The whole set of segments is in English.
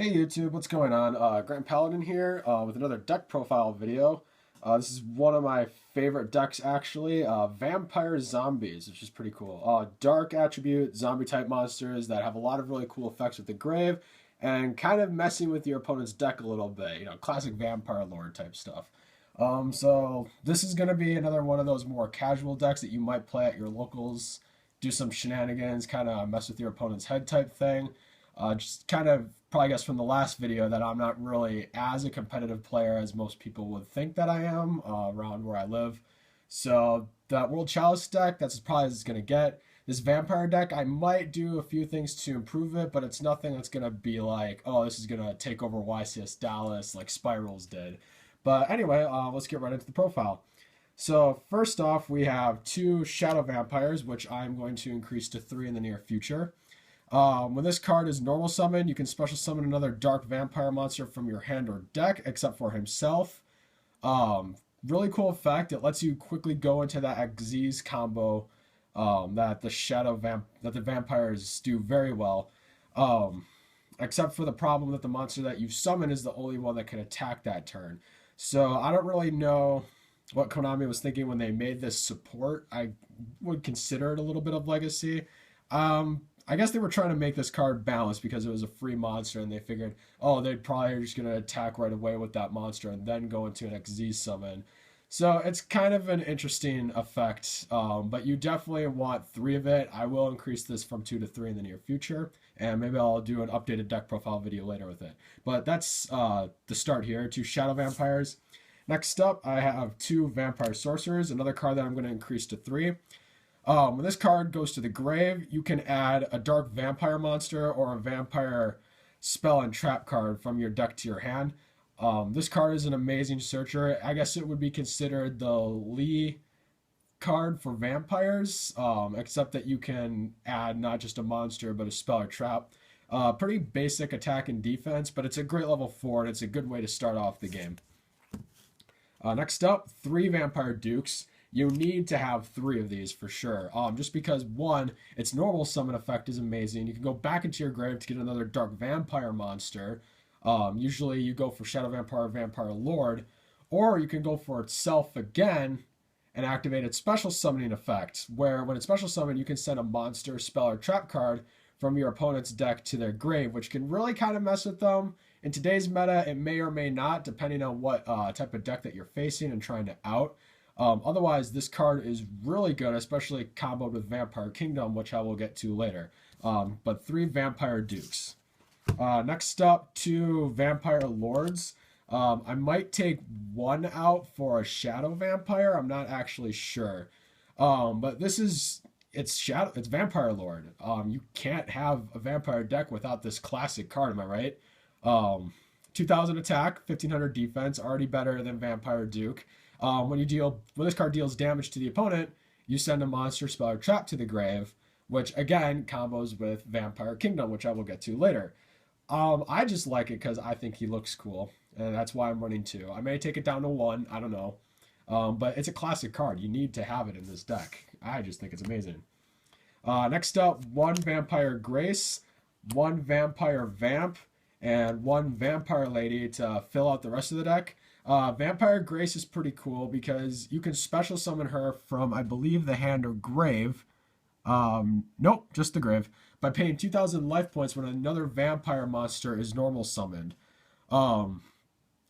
Hey YouTube, what's going on? Grant Paladin here with another deck profile video. This is one of my favorite decks actually, Vampire Zombies, which is pretty cool. Dark attribute, zombie type monsters that have a lot of really cool effects with the grave and kind of messing with your opponent's deck a little bit, classic Vampire Lord type stuff. So this is going to be another one of those more casual decks that you might play at your locals, do some shenanigans, kind of mess with your opponent's head type thing. Just kind of probably guess from the last video that I'm not really as a competitive player as most people would think that I am around where I live. So that World Chalice deck, that's probably as it's going to get. This Vampire deck, I might do a few things to improve it, but it's nothing that's going to be like, oh, this is going to take over YCS Dallas like Spirals did. But anyway, let's get right into the profile. So first off, we have two Shadow Vampires, which I'm going to increase to 3 in the near future. When this card is normal summon, you can special summon another dark vampire monster from your hand or deck, except for himself. Really cool effect. It lets you quickly go into that Xyz combo that the vampires do very well. Except for the problem that the monster that you summon is the only one that can attack that turn. So I don't really know what Konami was thinking when they made this support. I would consider it a little bit of legacy. I guess they were trying to make this card balanced because it was a free monster, and they figured, oh, they'd probably just going to attack right away with that monster and then go into an XZ summon. So it's kind of an interesting effect, but you definitely want 3 of it. I will increase this from 2 to 3 in the near future, and maybe I'll do an updated deck profile video later with it. But that's the start here, 2 Shadow Vampires. Next up, I have 2 Vampire Sorcerers, another card that I'm going to increase to 3. When this card goes to the grave, you can add a dark vampire monster or a vampire spell and trap card from your deck to your hand. This card is an amazing searcher. I guess it would be considered the Lee card for vampires, except that you can add not just a monster, but a spell or trap. Pretty basic attack and defense, but it's a great level 4, and it's a good way to start off the game. Next up, 3 Vampire Dukes. You need to have 3 of these for sure. Just because, one, its normal summon effect is amazing. You can go back into your grave to get another dark vampire monster. Usually you go for Shadow Vampire, Vampire Lord, or you can go for itself again and activate its special summoning effect, where when it's special summoned, you can send a monster, spell, or trap card from your opponent's deck to their grave, which can really kind of mess with them. In today's meta, it may or may not, depending on what type of deck that you're facing and trying to out. Otherwise, this card is really good, especially comboed with Vampire Kingdom, which I will get to later. But 3 Vampire Dukes. Next up, 2 Vampire Lords. I might take 1 out for a Shadow Vampire. I'm not actually sure. But it's Vampire Lord. You can't have a Vampire deck without this classic card, am I right? 2000 attack, 1500 defense, already better than Vampire Duke. When this card deals damage to the opponent, you send a monster, spell, or trap to the grave, which again combos with Vampire Kingdom, which I will get to later. I just like it because I think he looks cool, and that's why I'm running 2. I may take it down to 1, I don't know. But it's a classic card. You need to have it in this deck. I just think it's amazing. Next up, 1 Vampire Grace, 1 Vampire Vamp, and 1 Vampire Lady to fill out the rest of the deck. Vampire Grace is pretty cool because you can special summon her from, I believe, the hand or grave. Nope, just the grave. By paying 2,000 life points when another vampire monster is normal summoned. And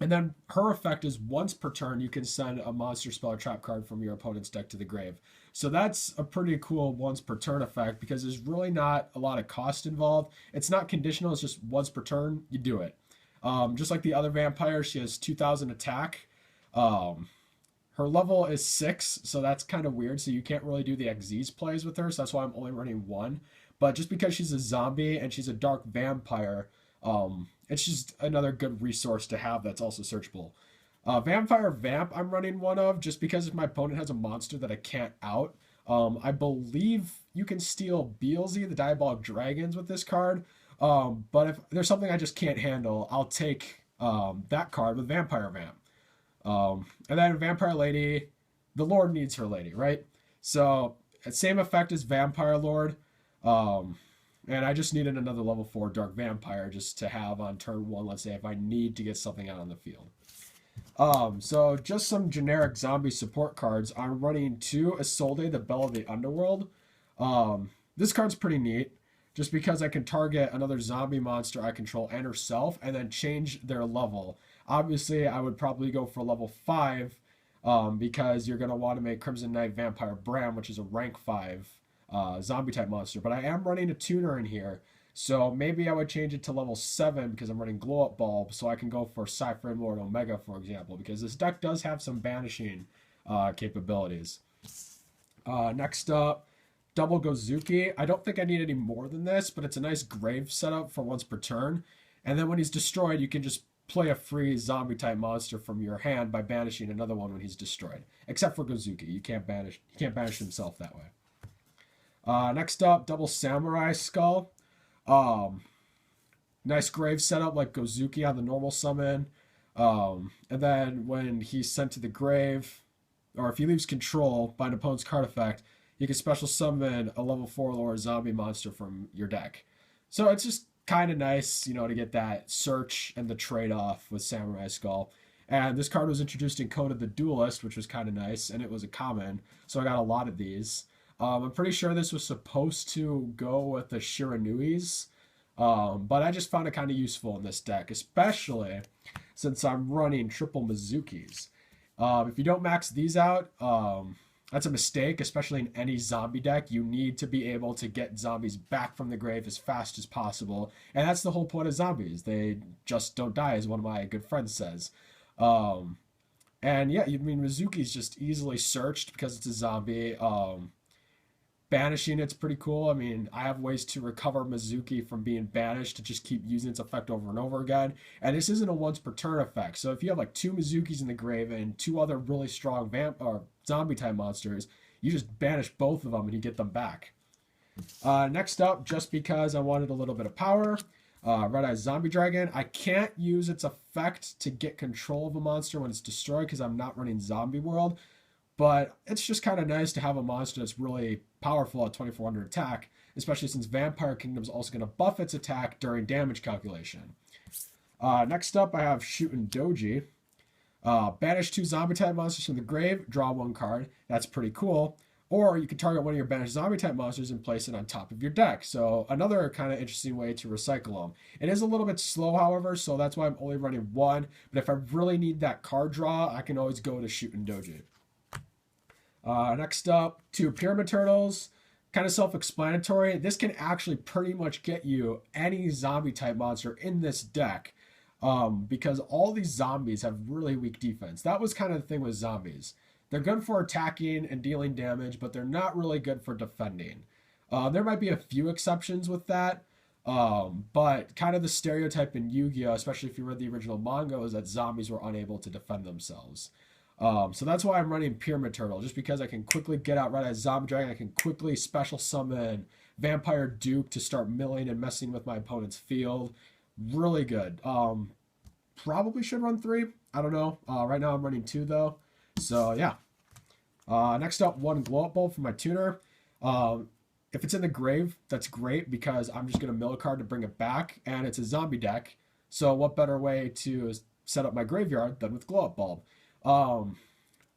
then her effect is once per turn, you can send a monster, spell, or trap card from your opponent's deck to the grave. So that's a pretty cool once per turn effect because there's really not a lot of cost involved. It's not conditional, it's just once per turn, you do it. Just like the other vampire, she has 2,000 attack. Her level is 6, so that's kind of weird. So you can't really do the Xyz plays with her, so that's why I'm only running 1. But just because she's a zombie and she's a dark vampire, it's just another good resource to have that's also searchable. Vampire Vamp I'm running 1 of, just because if my opponent has a monster that I can't out. I believe you can steal Beelzy, the Diabolic Dragons, with this card. But if there's something I just can't handle, I'll take that card with Vampire Vamp. And then Vampire Lady, the Lord needs her lady, right? So same effect as Vampire Lord. And I just needed another level 4 Dark Vampire just to have on turn 1, let's say, if I need to get something out on the field. So just some generic zombie support cards. I'm running 2 Isolde, the Belle of the Underworld. This card's pretty neat, just because I can target another zombie monster I control and herself, and then change their level. Obviously, I would probably go for level 5, because you're going to want to make Crimson Knight Vampire Bram, which is a rank 5 zombie type monster. But I am running a tuner in here, so maybe I would change it to level 7 because I'm running Glow Up Bulb, so I can go for Cypher Lord Omega, for example, because this deck does have some banishing capabilities. Next up, Double Gozuki. I don't think I need any more than this, but it's a nice grave setup for once per turn. And then when he's destroyed, you can just play a free zombie type monster from your hand by banishing another one when he's destroyed. Except for Gozuki, he can't banish himself that way. Next up, Double Samurai Skull. Nice grave setup like Gozuki on the normal summon. And then when he's sent to the grave, or if he leaves control by an opponent's card effect, you can special summon a level 4 lower zombie monster from your deck. So it's just kind of nice, you know, to get that search and the trade-off with Samurai Skull. And this card was introduced in Code of the Duelist, which was kind of nice, and it was a common, so I got a lot of these. I'm pretty sure this was supposed to go with the Shiranuis, but I just found it kind of useful in this deck, especially since I'm running triple Mizukis. If you don't max these out, that's a mistake, especially in any zombie deck. You need to be able to get zombies back from the grave as fast as possible. And that's the whole point of zombies. They just don't die, as one of my good friends says. And yeah, I mean, Mizuki's just easily searched because it's a zombie. Banishing it's pretty cool. I mean, I have ways to recover Mizuki from being banished to just keep using its effect over and over again. And this isn't a once per turn effect. So if you have like 2 Mizukis in the grave and 2 other really strong zombie type monsters, you just banish both of them and you get them back. Next up, just because I wanted a little bit of power, Red Eye Zombie Dragon. I can't use its effect to get control of a monster when it's destroyed because I'm not running Zombie World. But it's just kind of nice to have a monster that's really powerful at 2400 attack, especially since Vampire Kingdom is also going to buff its attack during damage calculation. Next up, I have Shuten Doji. Banish 2 zombie type monsters from the grave, draw 1 card. That's pretty cool. Or you can target one of your banished zombie type monsters and place it on top of your deck. So another kind of interesting way to recycle them. It is a little bit slow, however, so that's why I'm only running 1. But if I really need that card draw, I can always go to Shuten Doji. Next up, 2 Pyramid Turtles. Kind of self-explanatory. This can actually pretty much get you any zombie type monster in this deck, because all these zombies have really weak defense. That was kind of the thing with zombies. They're good for attacking and dealing damage, but they're not really good for defending. There might be a few exceptions with that, but kind of the stereotype in Yu-Gi-Oh!, especially if you read the original manga, is that zombies were unable to defend themselves. So that's why I'm running Pyramid Turtle, just because I can quickly get out Red Eye Zombie Dragon. I can quickly special summon Vampire Duke to start milling and messing with my opponent's field. Really good. Probably should run 3. I don't know. Right now I'm running 2 though. So yeah. Next up, 1 Glow Up Bulb for my tuner. If it's in the grave, that's great because I'm just going to mill a card to bring it back, and it's a zombie deck. So what better way to set up my graveyard than with Glow Up Bulb?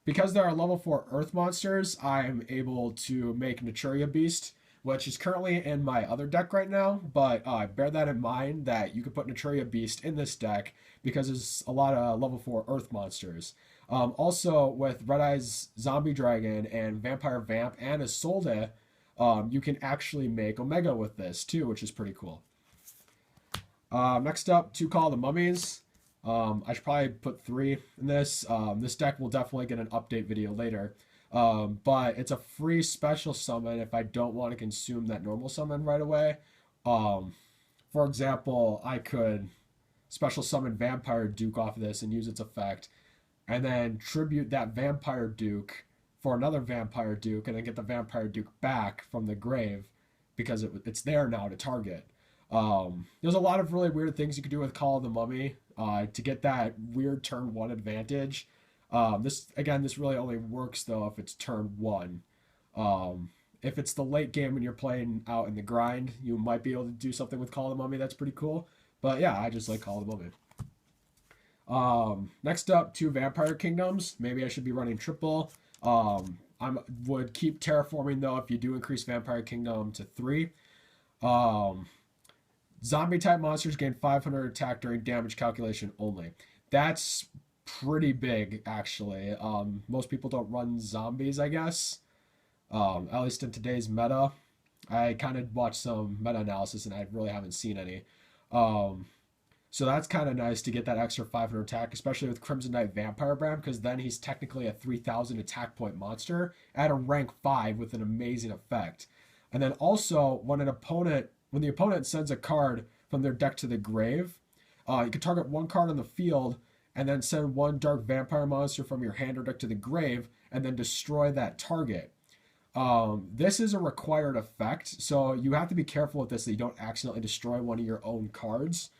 Because there are level 4 earth monsters, I'm able to make Naturia Beast, which is currently in my other deck right now, but bear that in mind that you could put Naturia Beast in this deck because there's a lot of level 4 earth monsters. Also, with Red Eye's Zombie Dragon and Vampire Vamp and Isolde, you can actually make Omega with this too, which is pretty cool. Next up, 2 Call of the Mummies. I should probably put 3 in this. This deck will definitely get an update video later. But it's a free special summon if I don't want to consume that normal summon right away. For example, I could special summon Vampire Duke off of this and use its effect, and then tribute that Vampire Duke for another Vampire Duke, and then get the Vampire Duke back from the grave because it's there now to target. There's a lot of really weird things you could do with Call of the Mummy to get that weird turn 1 advantage. This really only works though if it's turn 1. if it's the late game and you're playing out in the grind, you might be able to do something with Call of the Mummy that's pretty cool. But yeah, I just like Call of the Mummy. Next up, two Vampire Kingdoms. Maybe I should be running triple. I would keep terraforming though if you do increase Vampire Kingdom to 3. Um, Zombie type monsters gain 500 attack during damage calculation only. That's pretty big actually. Most people don't run zombies, I guess. At least in today's meta. I kind of watched some meta analysis and I really haven't seen any. Um, so that's kind of nice to get that extra 500 attack, especially with Crimson Knight Vampire Bram, because then he's technically a 3,000 attack point monster at a rank 5 with an amazing effect. And then also, when the opponent sends a card from their deck to the grave, you can target one card on the field and then send one dark vampire monster from your hand or deck to the grave and then destroy that target. This is a required effect, so you have to be careful with this that you don't accidentally destroy one of your own cards.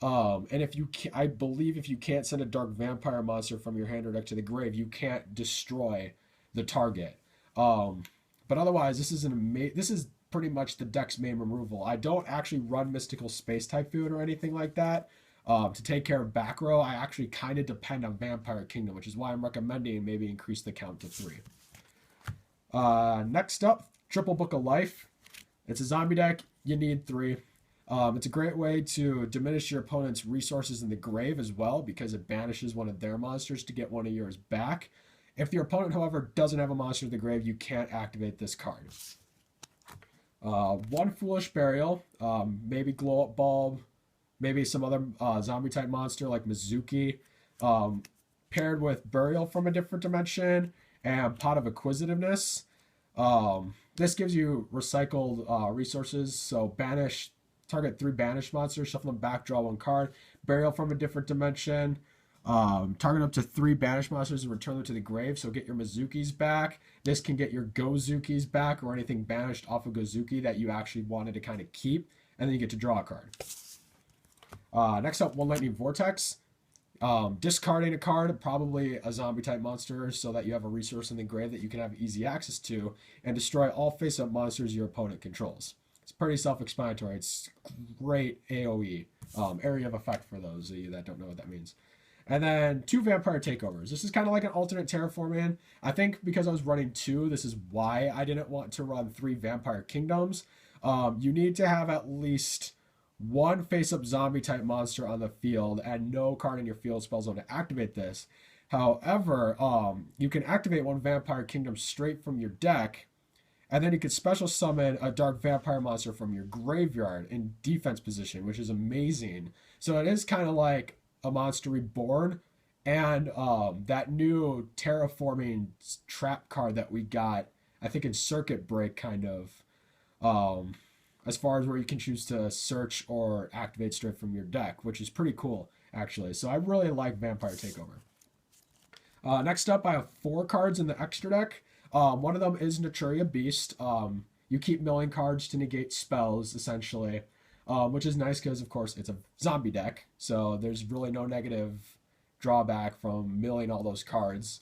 And if you, I believe if you can't send a dark vampire monster from your hand or deck to the grave, you can't destroy the target. But otherwise, this is pretty much the deck's main removal. I don't actually run Mystical Space Typhoon or anything like that. To take care of back row, I actually kind of depend on Vampire Kingdom, which is why I'm recommending maybe increase the count to 3. Next up, Triple Book of Life. It's a zombie deck. You need 3. It's a great way to diminish your opponent's resources in the grave as well because it banishes one of their monsters to get one of yours back. If your opponent, however, doesn't have a monster in the grave, you can't activate this card. One Foolish Burial, maybe Glow Up Bulb, maybe some other zombie type monster like Mizuki, paired with Burial from a Different Dimension and Pot of Acquisitiveness. This gives you recycled resources, so target 3 banished monsters, shuffle them back, draw 1 card. Burial from a Different Dimension. Target up to 3 banished monsters and return them to the grave, so get your Mizukis back. This can get your Gozukis back or anything banished off of Gozuki that you actually wanted to kind of keep, and then you get to draw a card. Next up, One Lightning Vortex. Discarding a card, probably a zombie type monster, so that you have a resource in the grave that you can have easy access to, and destroy all face-up monsters your opponent controls. It's pretty self-explanatory. It's great AoE, area of effect for those of you that don't know what that means. And then 2 Vampire Takeovers. This is kind of like an alternate terraforming. I think because I was running 2, this is why I didn't want to run 3 Vampire Kingdoms. You need to have at least 1 face-up zombie type monster on the field and no card in your field spell zone to activate this. However, you can activate 1 Vampire Kingdom straight from your deck, and then you can special summon a dark vampire monster from your graveyard in defense position, which is amazing. So it is kind of like a Monster Reborn and that new terraforming trap card that we got, I think in Circuit Break, kind of. As far as where you can choose to search or activate straight from your deck, which is pretty cool, actually. So I really like Vampire Takeover. Next up, I have 4 cards in the extra deck. One of them is Naturia Beast. You keep milling cards to negate spells, essentially, which is nice because, of course, it's a zombie deck. So there's really no negative drawback from milling all those cards.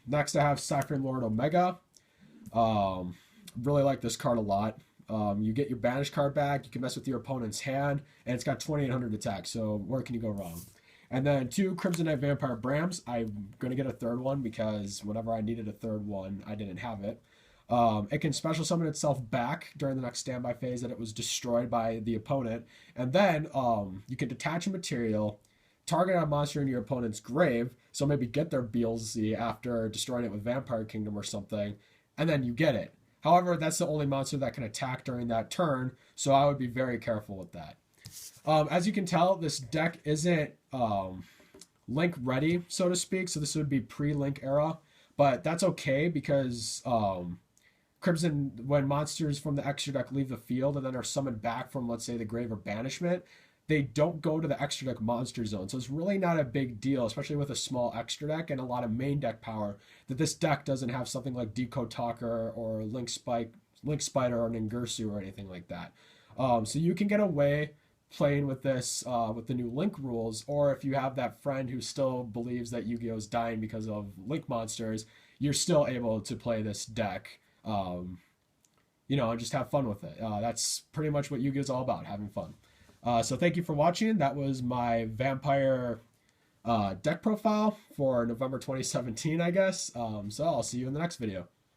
Next, I have Cyphering Lord Omega. Really like this card a lot. You get your banish card back, you can mess with your opponent's hand, and it's got 2,800 attack, so where can you go wrong? And then 2 Crimson Knight Vampire Brams. I'm going to get a 3rd one because whenever I needed a 3rd one, I didn't have it. It can special summon itself back during the next standby phase that it was destroyed by the opponent. And then you can detach a material, target a monster in your opponent's grave, so maybe get their Beelzy after destroying it with Vampire Kingdom or something, and then you get it. However, that's the only monster that can attack during that turn, so I would be very careful with that. As you can tell, this deck isn't Link ready, so to speak, so this would be pre-Link era, but that's okay because Crimson, when monsters from the extra deck leave the field and then are summoned back from, let's say, the grave or banishment, they don't go to the extra deck monster zone. So it's really not a big deal, especially with a small extra deck and a lot of main deck power, that this deck doesn't have something like Decode Talker or Link Spider or Ningirsu or anything like that. So you can get away playing with this with the new Link rules, or if you have that friend who still believes that Yu-Gi-Oh! Is dying because of Link monsters, you're still able to play this deck you know, and just have fun with it. That's pretty much what Yu-Gi-Oh is all about, having fun. So thank you for watching. That was my Vampire deck profile for November 2017, I guess. So I'll see you in the next video.